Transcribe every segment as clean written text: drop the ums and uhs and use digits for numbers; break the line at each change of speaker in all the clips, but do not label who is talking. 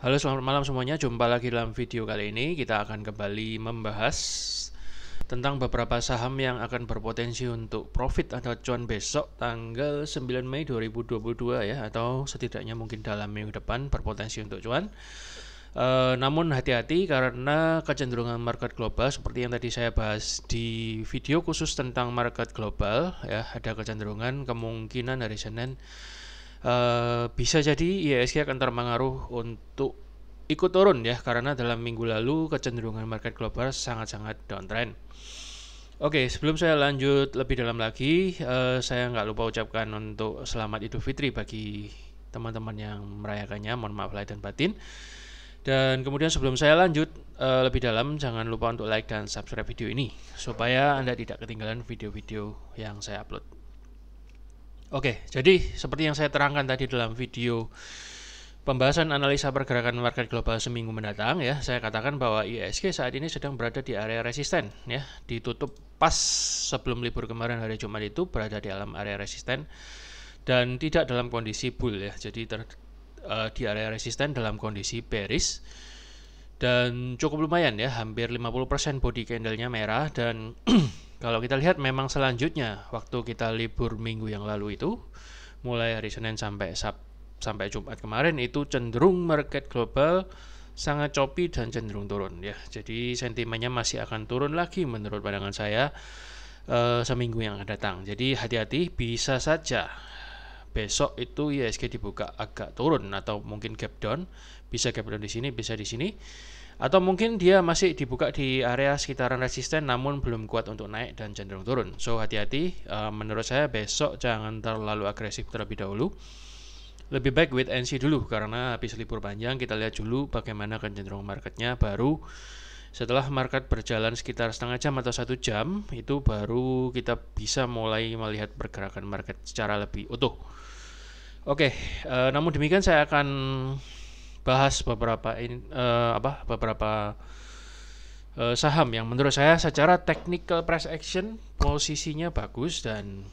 Halo, selamat malam semuanya. Jumpa lagi dalam video kali ini. Kita akan kembali membahas tentang beberapa saham yang akan berpotensi untuk profit atau cuan besok tanggal 9 Mei 2022 ya, atau setidaknya mungkin dalam minggu depan berpotensi untuk cuan. Namun hati-hati karena kecenderungan market global seperti yang tadi saya bahas di video khusus tentang market global ya, ada kecenderungan kemungkinan hari Senin bisa jadi IHSG akan terpengaruh untuk ikut turun ya, karena dalam minggu lalu kecenderungan market global sangat-sangat downtrend. Oke, sebelum saya lanjut lebih dalam lagi, saya nggak lupa ucapkan untuk selamat Idul Fitri bagi teman-teman yang merayakannya. Mohon maaf lahir dan batin. Dan kemudian sebelum saya lanjut lebih dalam, jangan lupa untuk like dan subscribe video ini supaya Anda tidak ketinggalan video-video yang saya upload. Oke, jadi seperti yang saya terangkan tadi dalam video pembahasan analisa pergerakan market global seminggu mendatang ya, saya katakan bahwa IHSG saat ini sedang berada di area resisten ya, ditutup pas sebelum libur kemarin hari Jumat itu berada di dalam area resisten dan tidak dalam kondisi bull ya, jadi di area resisten dalam kondisi bearish dan cukup lumayan ya, hampir 50% body candle-nya merah. Dan kalau kita lihat memang selanjutnya waktu kita libur minggu yang lalu itu mulai hari Senin sampai Jumat kemarin itu cenderung market global sangat choppy dan cenderung turun ya. Jadi sentimennya masih akan turun lagi menurut pandangan saya seminggu yang akan datang. Jadi hati-hati, bisa saja besok itu IHSG dibuka agak turun atau mungkin gap down, bisa gap down di sini, bisa di sini, atau mungkin dia masih dibuka di area sekitaran resisten namun belum kuat untuk naik dan cenderung turun. So hati-hati, menurut saya besok jangan terlalu agresif terlebih dahulu. Lebih baik wait and see dulu, karena habis libur panjang kita lihat dulu bagaimana kecenderungan marketnya, baru setelah market berjalan sekitar setengah jam atau 1 jam itu baru kita bisa mulai melihat pergerakan market secara lebih utuh. Oke, namun demikian saya akan bahas beberapa saham yang menurut saya secara technical price action posisinya bagus, dan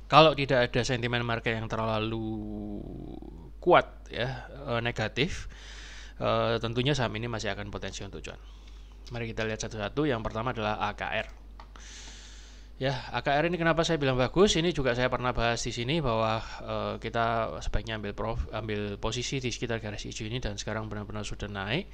kalau tidak ada sentimen market yang terlalu kuat ya, negatif, tentunya saham ini masih akan potensi untuk cuan. Mari kita lihat satu-satu. Yang pertama adalah AKR. Ya, AKR ini kenapa saya bilang bagus? Ini juga saya pernah bahas di sini bahwa kita sebaiknya ambil posisi di sekitar garis hijau ini, dan sekarang benar-benar sudah naik.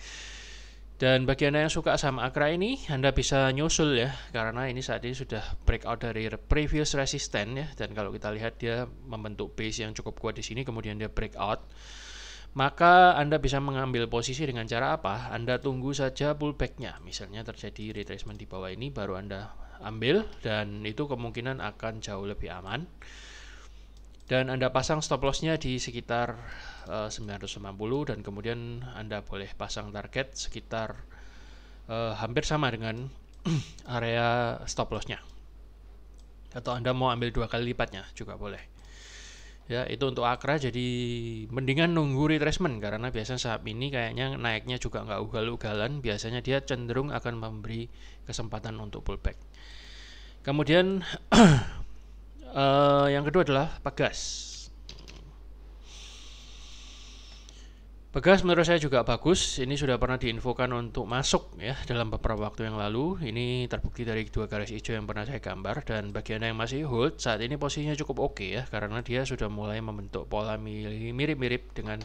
Dan bagi Anda yang suka sama AKR ini, Anda bisa nyusul ya, karena ini saat ini sudah breakout dari previous resistance ya, dan kalau kita lihat dia membentuk base yang cukup kuat di sini, kemudian dia breakout. Maka Anda bisa mengambil posisi dengan cara apa? Anda tunggu saja pullback-nya, misalnya terjadi retracement di bawah ini, baru Anda ambil, dan itu kemungkinan akan jauh lebih aman. Dan Anda pasang stop loss-nya di sekitar 990, dan kemudian Anda boleh pasang target sekitar hampir sama dengan area stop loss-nya. Atau Anda mau ambil 2 kali lipatnya juga boleh. Ya, itu untuk AKRA. Jadi mendingan nunggu retracement, karena biasanya saat ini kayaknya naiknya juga nggak ugal-ugalan, biasanya dia cenderung akan memberi kesempatan untuk pullback. Kemudian yang kedua adalah Pegas. Pegas menurut saya juga bagus. Ini sudah pernah diinfokan untuk masuk ya dalam beberapa waktu yang lalu. Ini terbukti dari 2 garis hijau yang pernah saya gambar. Dan bagi Anda yang masih hold, saat ini posisinya cukup oke ya, karena dia sudah mulai membentuk pola mirip-mirip dengan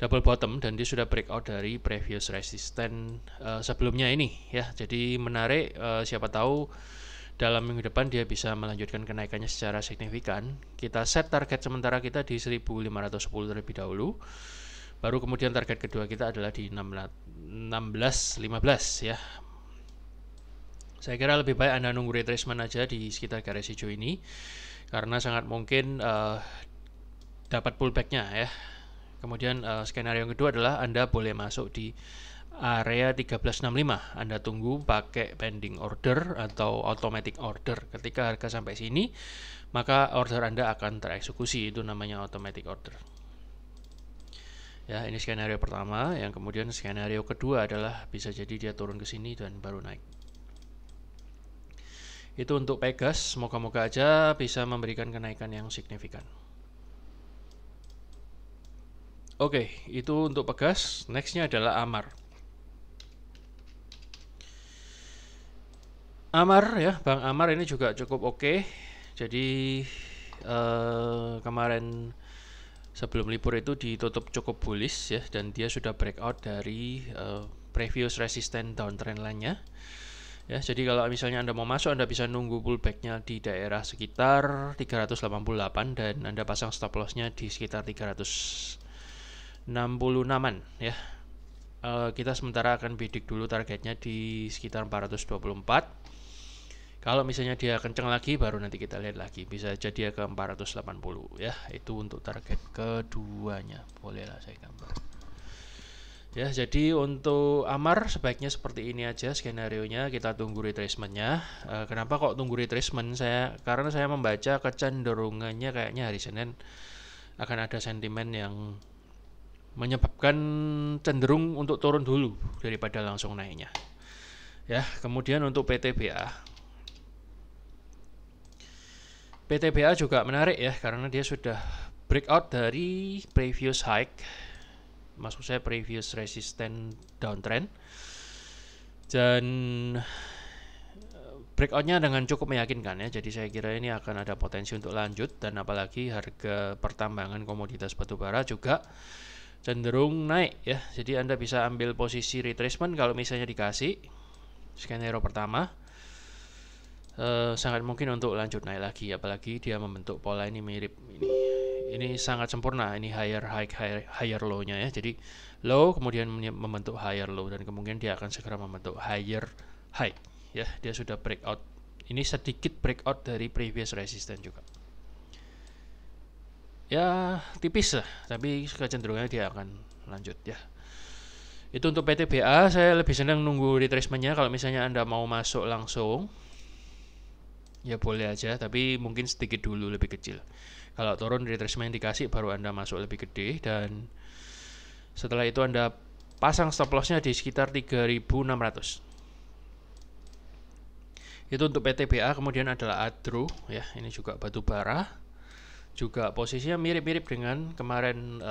double bottom, dan dia sudah breakout dari previous resistance sebelumnya ini ya. Jadi menarik, siapa tahu dalam minggu depan dia bisa melanjutkan kenaikannya secara signifikan. Kita set target sementara kita di 1510 terlebih dahulu. Baru kemudian target kedua kita adalah di 1615 ya. Saya kira lebih baik Anda nunggu retracement aja di sekitar garis hijau ini, karena sangat mungkin dapat pullback-nya ya. Kemudian skenario yang kedua adalah Anda boleh masuk di area 1365. Anda tunggu pakai pending order atau automatic order. Ketika harga sampai sini, maka order Anda akan tereksekusi. Itu namanya automatic order. Ya, ini skenario pertama. Yang kemudian skenario kedua adalah bisa jadi dia turun ke sini dan baru naik. Itu untuk Pegas. Moga-moga aja bisa memberikan kenaikan yang signifikan. Oke, itu untuk Pegas. Nextnya adalah Amar. Amar ya, Bang Amar ini juga cukup oke. Jadi kemarin sebelum libur itu ditutup cukup bullish ya, dan dia sudah breakout dari previous resistant downtrend line-nya. Ya, jadi kalau misalnya Anda mau masuk, Anda bisa nunggu pullback-nya di daerah sekitar 388 dan Anda pasang stop loss-nya di sekitar 366-an ya. Kita sementara akan bidik dulu targetnya di sekitar 424. Kalau misalnya dia kenceng lagi, baru nanti kita lihat lagi. Bisa jadi dia ke 480 ya. Itu untuk target keduanya. Bolehlah saya gambar. Ya, jadi untuk Amar sebaiknya seperti ini aja skenario-nya. Kita tunggu retracement-nya. Kenapa kok tunggu retracement? Karena saya membaca kecenderungannya kayaknya hari Senin akan ada sentimen yang menyebabkan cenderung untuk turun dulu daripada langsung naiknya. Ya, kemudian untuk PTBA juga menarik ya, karena dia sudah breakout dari previous high, maksud saya previous resistant downtrend, dan breakoutnya dengan cukup meyakinkan ya. Jadi saya kira ini akan ada potensi untuk lanjut, dan apalagi harga pertambangan komoditas batubara juga cenderung naik ya. Jadi Anda bisa ambil posisi retracement kalau misalnya dikasih skenario pertama. Sangat mungkin untuk lanjut naik lagi, apalagi dia membentuk pola ini mirip ini sangat sempurna. Ini higher high higher low nya ya. Jadi low kemudian membentuk higher low, dan kemudian dia akan segera membentuk higher high ya. Dia sudah breakout, ini sedikit breakout dari previous resistance juga ya, tipis lah, tapi kecenderungannya dia akan lanjut ya. Itu untuk PTBA. Saya lebih senang nunggu retracement-nya. Kalau misalnya Anda mau masuk langsung ya boleh aja, tapi mungkin sedikit dulu, lebih kecil. Kalau turun retracement yang dikasih, baru Anda masuk lebih gede, dan setelah itu Anda pasang stop loss-nya di sekitar 3.600. Itu untuk PTBA. Kemudian adalah Adro ya, ini juga batu bara, juga posisinya mirip-mirip dengan kemarin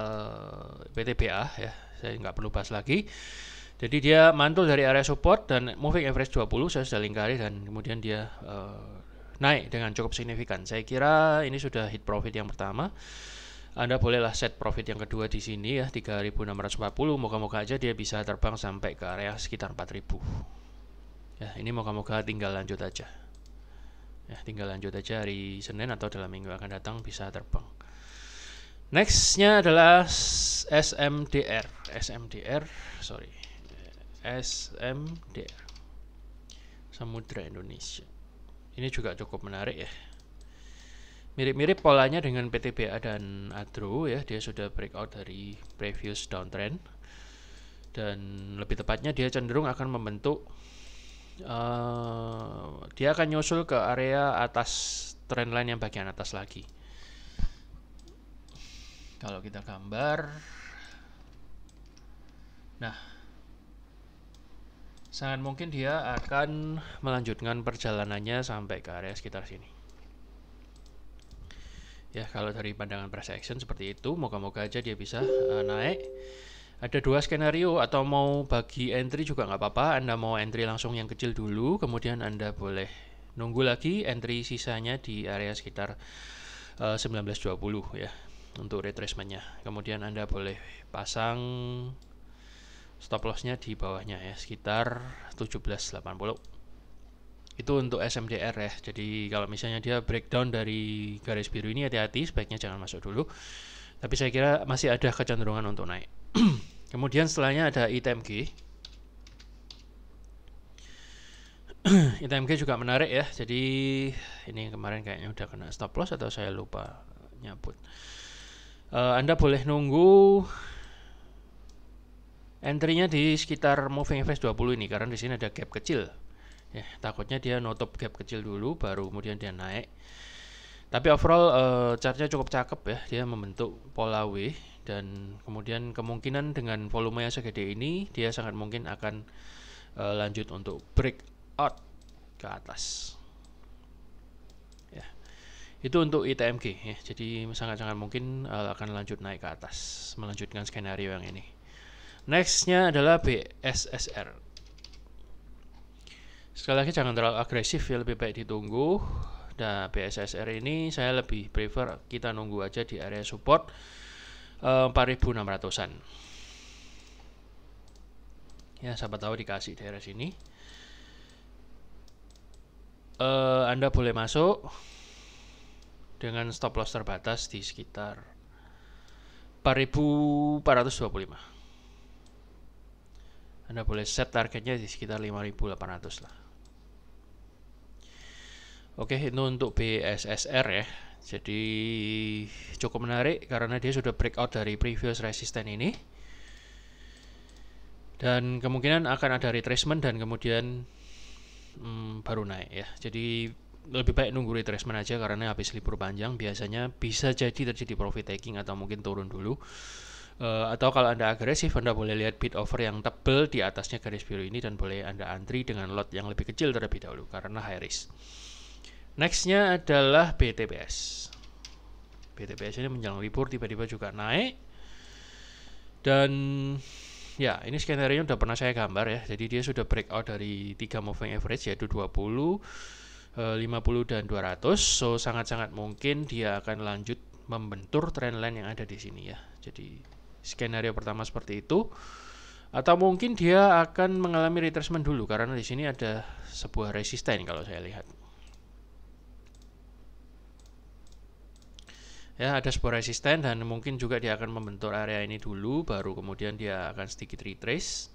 PTBA ya. Saya nggak perlu bahas lagi. Jadi dia mantul dari area support dan moving average 20 saya sudah lingkari, dan kemudian dia naik dengan cukup signifikan. Saya kira ini sudah hit profit yang pertama. Anda bolehlah set profit yang kedua di sini ya, 3.640. Moga-moga aja dia bisa terbang sampai ke area sekitar 4.000. Ya, ini moga-moga tinggal lanjut aja. Ya, tinggal lanjut aja hari Senin atau dalam minggu akan datang bisa terbang. Nextnya adalah SMDR, Samudra Indonesia. Ini juga cukup menarik ya. Mirip-mirip polanya dengan PTBA dan Adro ya. Dia sudah breakout dari previous downtrend, dan lebih tepatnya dia cenderung akan membentuk dia akan nyusul ke area atas trendline yang bagian atas lagi. Kalau kita gambar, nah, sangat mungkin dia akan melanjutkan perjalanannya sampai ke area sekitar sini. Ya, kalau dari pandangan price action seperti itu, moga-moga aja dia bisa naik. Ada dua skenario, atau mau bagi entry juga nggak apa-apa. Anda mau entry langsung yang kecil dulu, kemudian Anda boleh nunggu lagi entry sisanya di area sekitar 1920 ya untuk retracement-nya. Kemudian Anda boleh pasang stop loss-nya di bawahnya ya, sekitar 1780. Itu untuk SMDR ya. Jadi kalau misalnya dia breakdown dari garis biru ini, hati-hati, sebaiknya jangan masuk dulu. Tapi saya kira masih ada kecenderungan untuk naik. Kemudian setelahnya ada ITMG. ITMG juga menarik ya. Jadi ini kemarin kayaknya udah kena stop loss atau saya lupa nyabut. Anda boleh nunggu entry-nya di sekitar moving average 20 ini, karena di sini ada gap kecil. Ya, takutnya dia nutup gap kecil dulu baru kemudian dia naik. Tapi overall chartnya cukup cakep ya. Dia membentuk pola W, dan kemudian kemungkinan dengan volume yang segede ini dia sangat mungkin akan lanjut untuk breakout ke atas. Ya. Itu untuk ITMG ya. Jadi sangat-sangat mungkin akan lanjut naik ke atas, melanjutkan skenario yang ini. Nextnya adalah BSSR. Sekali lagi jangan terlalu agresif ya, lebih baik ditunggu. Nah, BSSR ini saya lebih prefer kita nunggu aja di area support 4.600-an. Ya, siapa tahu dikasih daerah sini. Anda boleh masuk dengan stop loss terbatas di sekitar 4.425. Anda boleh set targetnya di sekitar 5.800 lah. Oke, itu untuk BSSR ya. Jadi cukup menarik karena dia sudah breakout dari previous resistance ini. Dan kemungkinan akan ada retracement dan kemudian baru naik ya. Jadi lebih baik nunggu retracement aja karena habis libur panjang biasanya bisa jadi terjadi profit taking atau mungkin turun dulu. Atau kalau Anda agresif, Anda boleh lihat bid offer yang tebal di atasnya garis biru ini dan boleh Anda antri dengan lot yang lebih kecil terlebih dahulu karena high risk. Nextnya adalah BTPS. BTPS ini menjelang libur tiba-tiba juga naik. Dan ya, ini skenario udah pernah saya gambar ya. Jadi dia sudah breakout dari 3 moving average yaitu 20, 50 dan 200. So sangat-sangat mungkin dia akan lanjut membentur trendline yang ada di sini ya. Jadi skenario pertama seperti itu. Atau mungkin dia akan mengalami retracement dulu karena di sini ada sebuah resisten kalau saya lihat. Ya, ada sebuah resisten dan mungkin juga dia akan membentuk area ini dulu, baru kemudian dia akan sedikit retrace,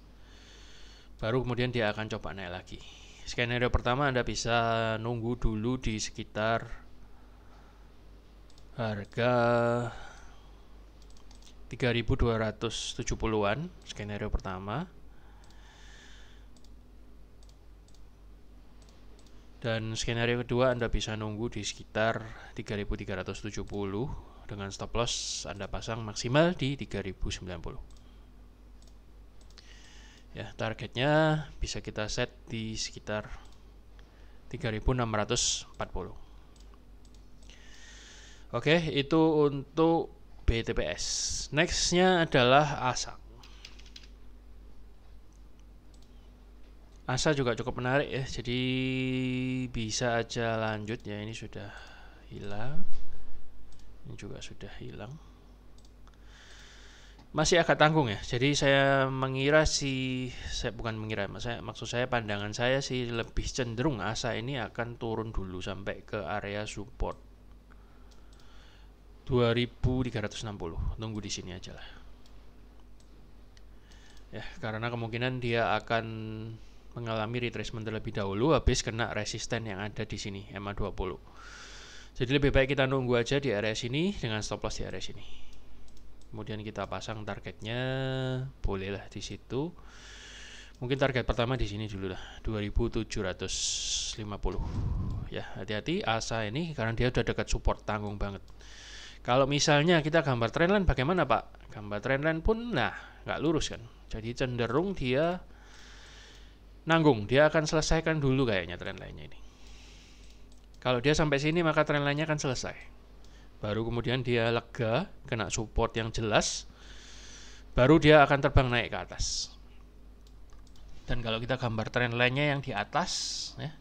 baru kemudian dia akan coba naik lagi. Skenario pertama Anda bisa nunggu dulu di sekitar harga 3.270-an, skenario pertama. Dan skenario kedua Anda bisa nunggu di sekitar 3.370 dengan stop loss Anda pasang maksimal di 3.090. Ya, targetnya bisa kita set di sekitar 3.640. Oke, itu untuk BTPS. Nextnya adalah ASA. ASA juga cukup menarik ya, jadi bisa aja lanjut ya. Ini sudah hilang, ini juga sudah hilang, masih agak tanggung ya. Jadi saya mengira maksud saya pandangan saya sih lebih cenderung ASA ini akan turun dulu sampai ke area support 2.360. Tunggu di sini aja lah ya, karena kemungkinan dia akan mengalami retracement terlebih dahulu habis kena resisten yang ada di sini MA20. Jadi lebih baik kita nunggu aja di area sini dengan stop loss di area sini. Kemudian kita pasang targetnya, bolehlah di situ. Mungkin target pertama di sini dulu lah, 2.750. Ya, hati-hati ASA ini karena dia udah dekat support, tanggung banget. Kalau misalnya kita gambar trendline bagaimana Pak? Gambar trendline pun nggak lurus kan. Jadi cenderung dia nanggung, dia akan selesaikan dulu kayaknya trendline-nya ini. Kalau dia sampai sini maka trendline-nya akan selesai. Baru kemudian dia lega, kena support yang jelas, baru dia akan terbang naik ke atas. Dan kalau kita gambar trendline-nya yang di atas, ya,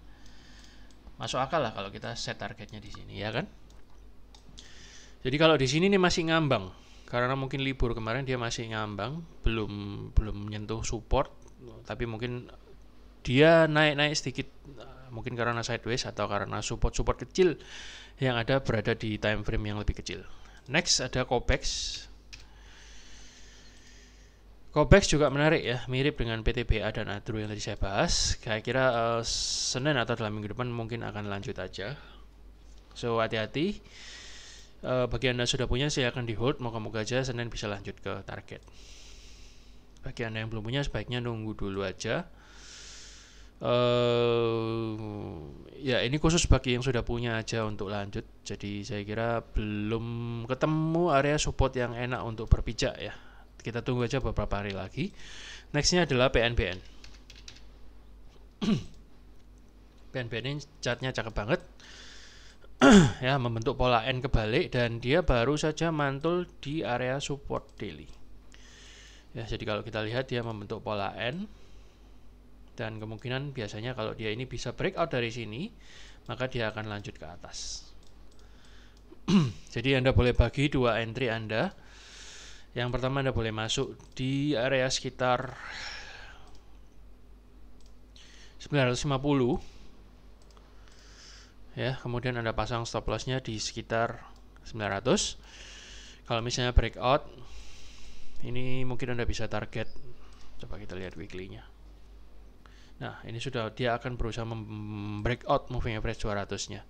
masuk akal lah kalau kita set targetnya di sini, ya kan? Jadi kalau di sini nih masih ngambang, karena mungkin libur kemarin dia masih ngambang, belum menyentuh support, tapi mungkin dia naik sedikit, mungkin karena sideways atau karena support kecil yang ada berada di time frame yang lebih kecil. Next ada COPEX. COPEX juga menarik ya, mirip dengan PTBA dan ADRO yang tadi saya bahas. Kira-kira Senin atau dalam minggu depan mungkin akan lanjut aja. So hati-hati. Bagi Anda sudah punya silakan di hold, moga-moga aja Senin bisa lanjut ke target. Bagi Anda yang belum punya sebaiknya nunggu dulu aja. Ya ini khusus bagi yang sudah punya aja untuk lanjut. Jadi saya kira belum ketemu area support yang enak untuk berpijak ya. Kita tunggu aja beberapa hari lagi. Nextnya adalah PNBN. PNBN ini chartnya cakep banget. ya, membentuk pola N kebalik dan dia baru saja mantul di area support daily. Ya, jadi kalau kita lihat dia membentuk pola N dan kemungkinan biasanya kalau dia ini bisa breakout dari sini, maka dia akan lanjut ke atas. Jadi Anda boleh bagi dua entry Anda. Yang pertama Anda boleh masuk di area sekitar 950 ya, kemudian Anda pasang stop lossnya di sekitar 900. Kalau misalnya breakout, ini mungkin Anda bisa target, coba kita lihat weekly-nya. Nah, ini sudah dia akan berusaha breakout moving average 200-nya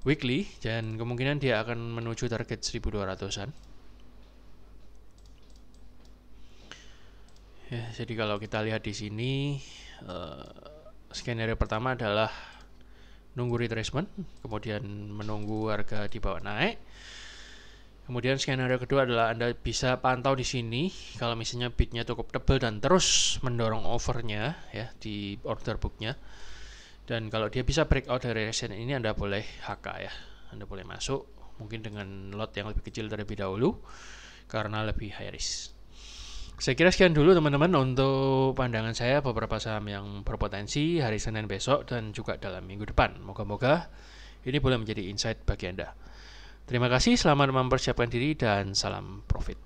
weekly, dan kemungkinan dia akan menuju target 1200-an. Ya, jadi kalau kita lihat di sini, skenario pertama adalah nunggu retracement, kemudian menunggu harga di bawah naik. Kemudian skenario kedua adalah Anda bisa pantau di sini kalau misalnya bidnya cukup tebal dan terus mendorong overnya ya di order booknya. Dan kalau dia bisa breakout dari resistance ini, Anda boleh HK ya. Anda boleh masuk mungkin dengan lot yang lebih kecil terlebih dahulu karena lebih high risk. Saya kira sekian dulu teman-teman untuk pandangan saya beberapa saham yang berpotensi hari Senin besok dan juga dalam minggu depan. Moga-moga ini boleh menjadi insight bagi Anda. Terima kasih, selamat mempersiapkan diri dan salam profit.